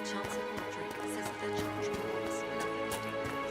Chancellor Roderick says that the Chantry wants nothing to do with this.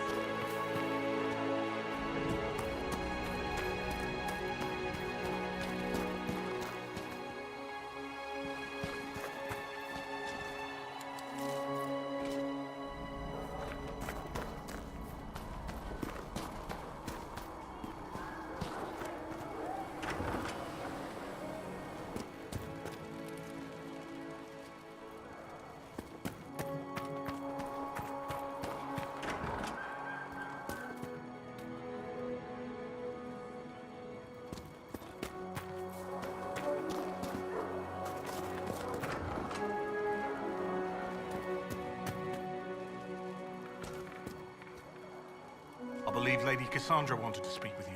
I believe Lady Cassandra wanted to speak with you.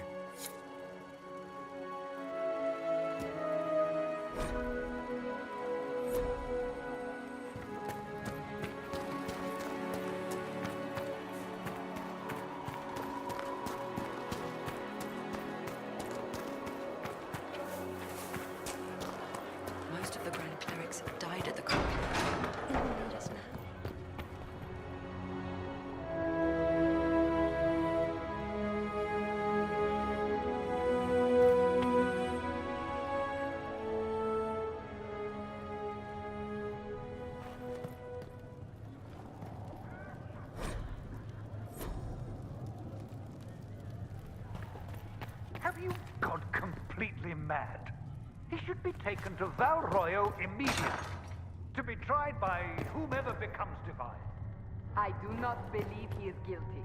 Most of the Grand Clerics have died at the conclave. They will need us now. Have you gone completely mad? He should be taken to Val Royo immediately, to be tried by whomever becomes divine. I do not believe he is guilty.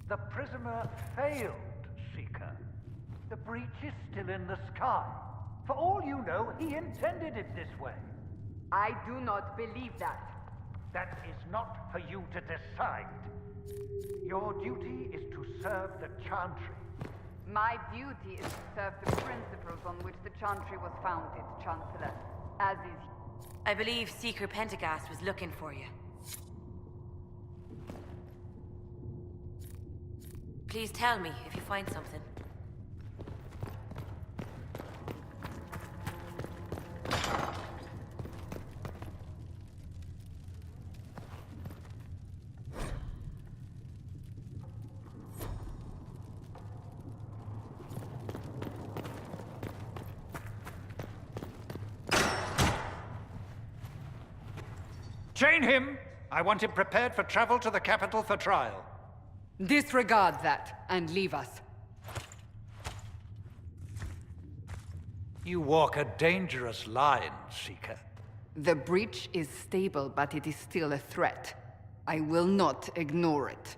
The prisoner failed, Seeker. The breach is still in the sky. For all you know, he intended it this way. I do not believe that. That is not for you to decide. Your duty is to serve the Chantry. My duty is to serve the principles on which the Chantry was founded, Chancellor. As is... I believe Seeker Pentagast was looking for you. Please tell me if you find something. Chain him! I want him prepared for travel to the capital for trial. Disregard that, and leave us. You walk a dangerous line, Seeker. The breach is stable, but it is still a threat. I will not ignore it.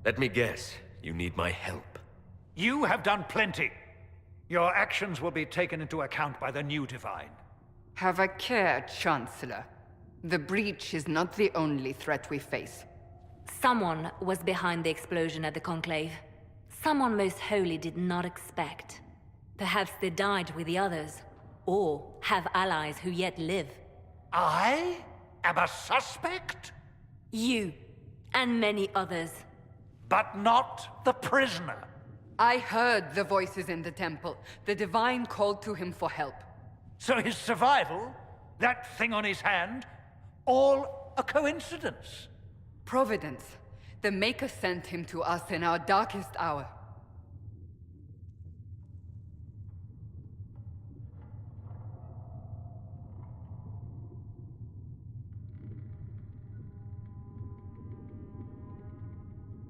Let me guess. You need my help. You have done plenty. Your actions will be taken into account by the new Divine. Have a care, Chancellor. The breach is not the only threat we face. Someone was behind the explosion at the Conclave. Someone Most Holy did not expect. Perhaps they died with the others, or have allies who yet live. I am a suspect? You, and many others. But not the prisoner. I heard the voices in the temple. The Divine called to him for help. So his survival, that thing on his hand, all a coincidence. Providence. The Maker sent him to us in our darkest hour.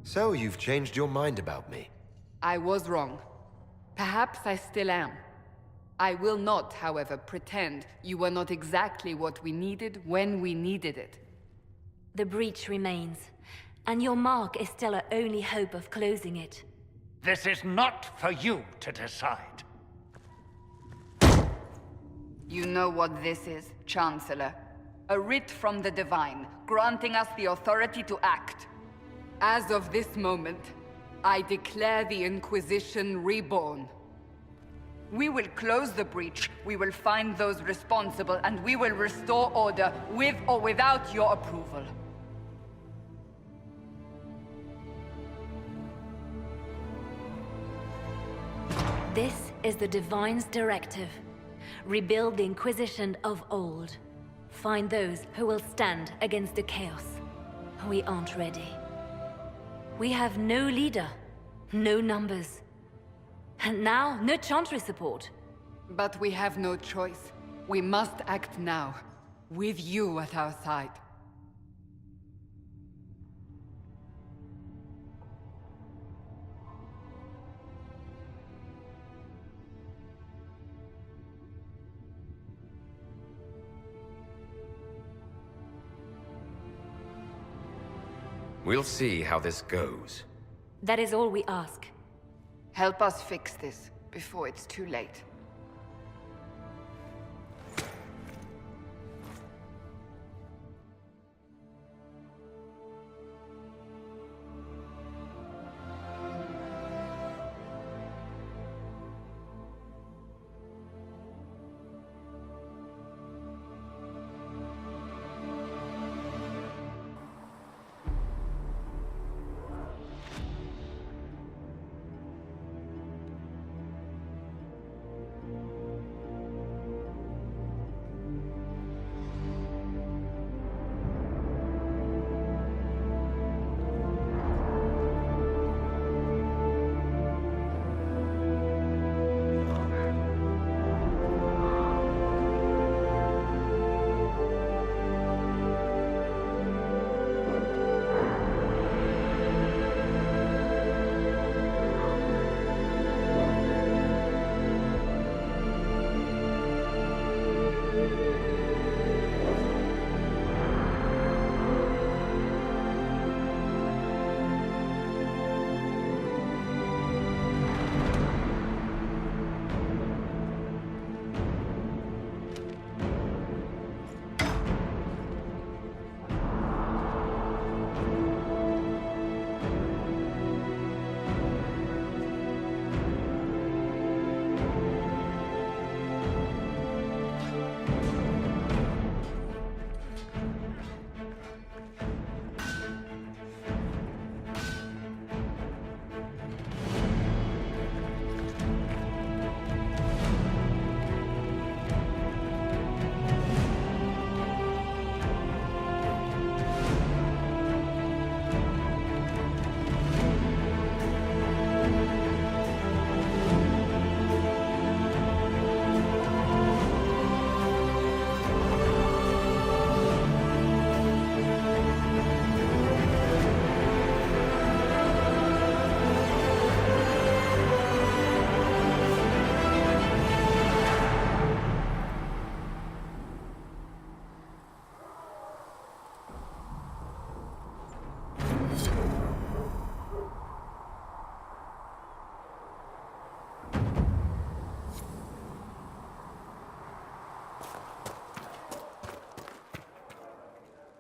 So you've changed your mind about me. I was wrong. Perhaps I still am. I will not, however, pretend you were not exactly what we needed when we needed it. The breach remains, and your mark is still our only hope of closing it. This is not for you to decide. You know what this is, Chancellor. A writ from the Divine, granting us the authority to act. As of this moment, I declare the Inquisition reborn. We will close the breach, we will find those responsible, and we will restore order with or without your approval. This is the Divine's directive. Rebuild the Inquisition of old. Find those who will stand against the chaos. We aren't ready. We have no leader, no numbers. And now, no Chantry support. But we have no choice. We must act now, with you at our side. We'll see how this goes. That is all we ask. Help us fix this, before it's too late.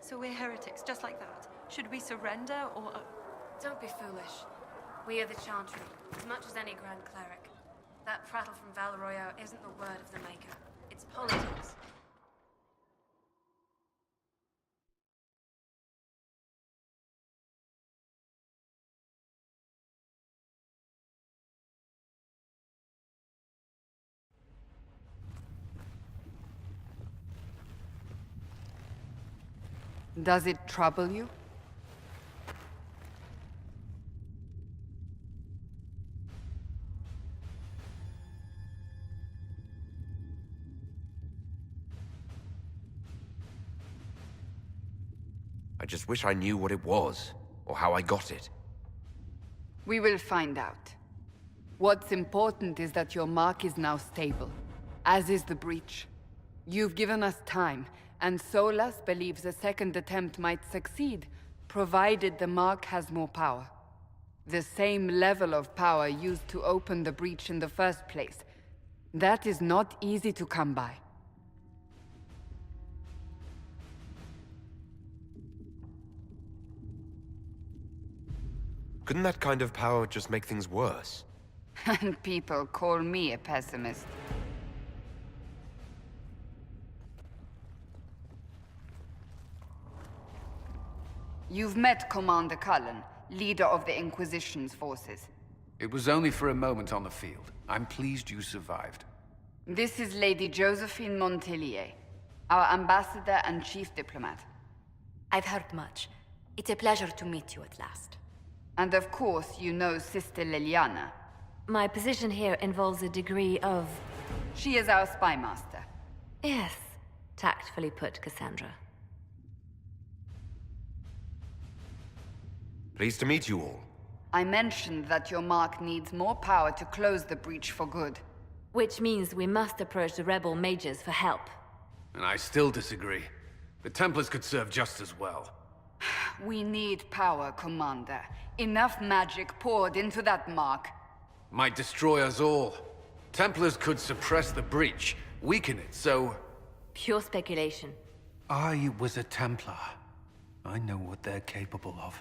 So we're heretics, just like that. Should we surrender, or... Don't be foolish. We are the Chantry, as much as any Grand Cleric. That prattle from Valroyo isn't the word of the Maker. It's politics. Does it trouble you? I just wish I knew what it was, or how I got it. We will find out. What's important is that your mark is now stable, as is the breach. You've given us time, and Solas believes a second attempt might succeed, provided the mark has more power. The same level of power used to open the breach in the first place. That is not easy to come by. Couldn't that kind of power just make things worse? And people call me a pessimist. You've met Commander Cullen, leader of the Inquisition's forces. It was only for a moment on the field. I'm pleased you survived. This is Lady Josephine Montelier, our ambassador and chief diplomat. I've heard much. It's a pleasure to meet you at last. And of course, you know Sister Liliana. My position here involves a degree of... She is our spy master. Yes, tactfully put, Cassandra. Pleased to meet you all. I mentioned that your mark needs more power to close the breach for good. Which means we must approach the rebel mages for help. And I still disagree. The Templars could serve just as well. We need power, Commander. Enough magic poured into that mark. Might destroy us all. Templars could suppress the breach, weaken it, so... Pure speculation. I was a Templar. I know what they're capable of.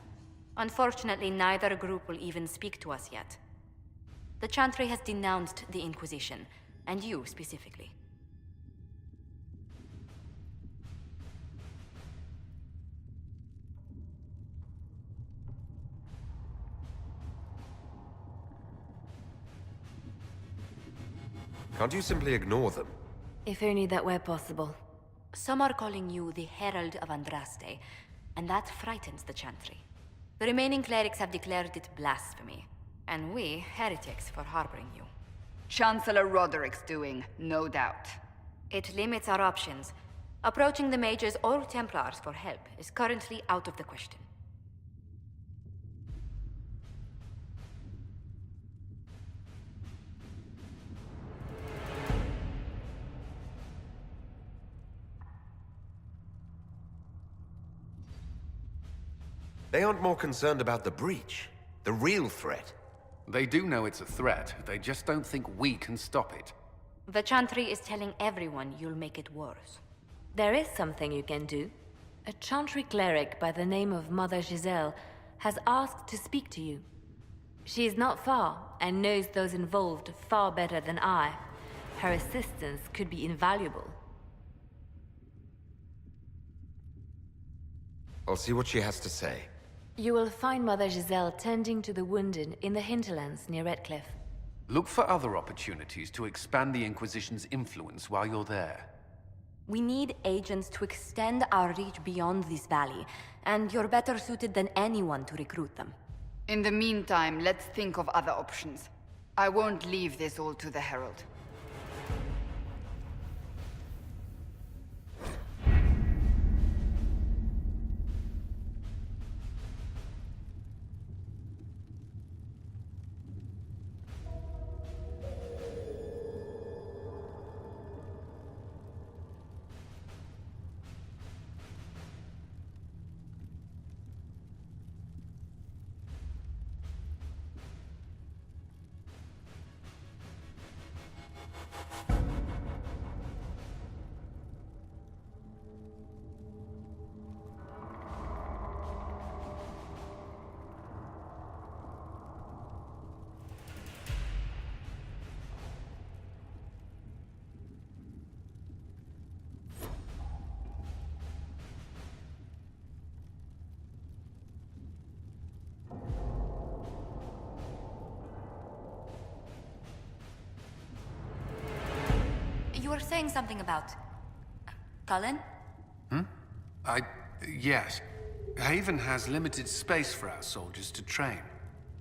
Unfortunately, neither group will even speak to us yet. The Chantry has denounced the Inquisition, and you specifically. Can't you simply ignore them? If only that were possible. Some are calling you the Herald of Andraste, and that frightens the Chantry. The remaining clerics have declared it blasphemy, and we, heretics, for harboring you. Chancellor Roderick's doing, no doubt. It limits our options. Approaching the mages or Templars for help is currently out of the question. They aren't more concerned about the breach, the real threat. They do know it's a threat, they just don't think we can stop it. The Chantry is telling everyone you'll make it worse. There is something you can do. A Chantry cleric by the name of Mother Giselle has asked to speak to you. She is not far and knows those involved far better than I. Her assistance could be invaluable. I'll see what she has to say. You will find Mother Giselle tending to the wounded in the hinterlands near Redcliffe. Look for other opportunities to expand the Inquisition's influence while you're there. We need agents to extend our reach beyond this valley, and you're better suited than anyone to recruit them. In the meantime, let's think of other options. I won't leave this all to the Herald. You were saying something about... Cullen? Yes. Haven has limited space for our soldiers to train.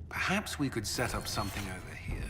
Perhaps we could set up something over here.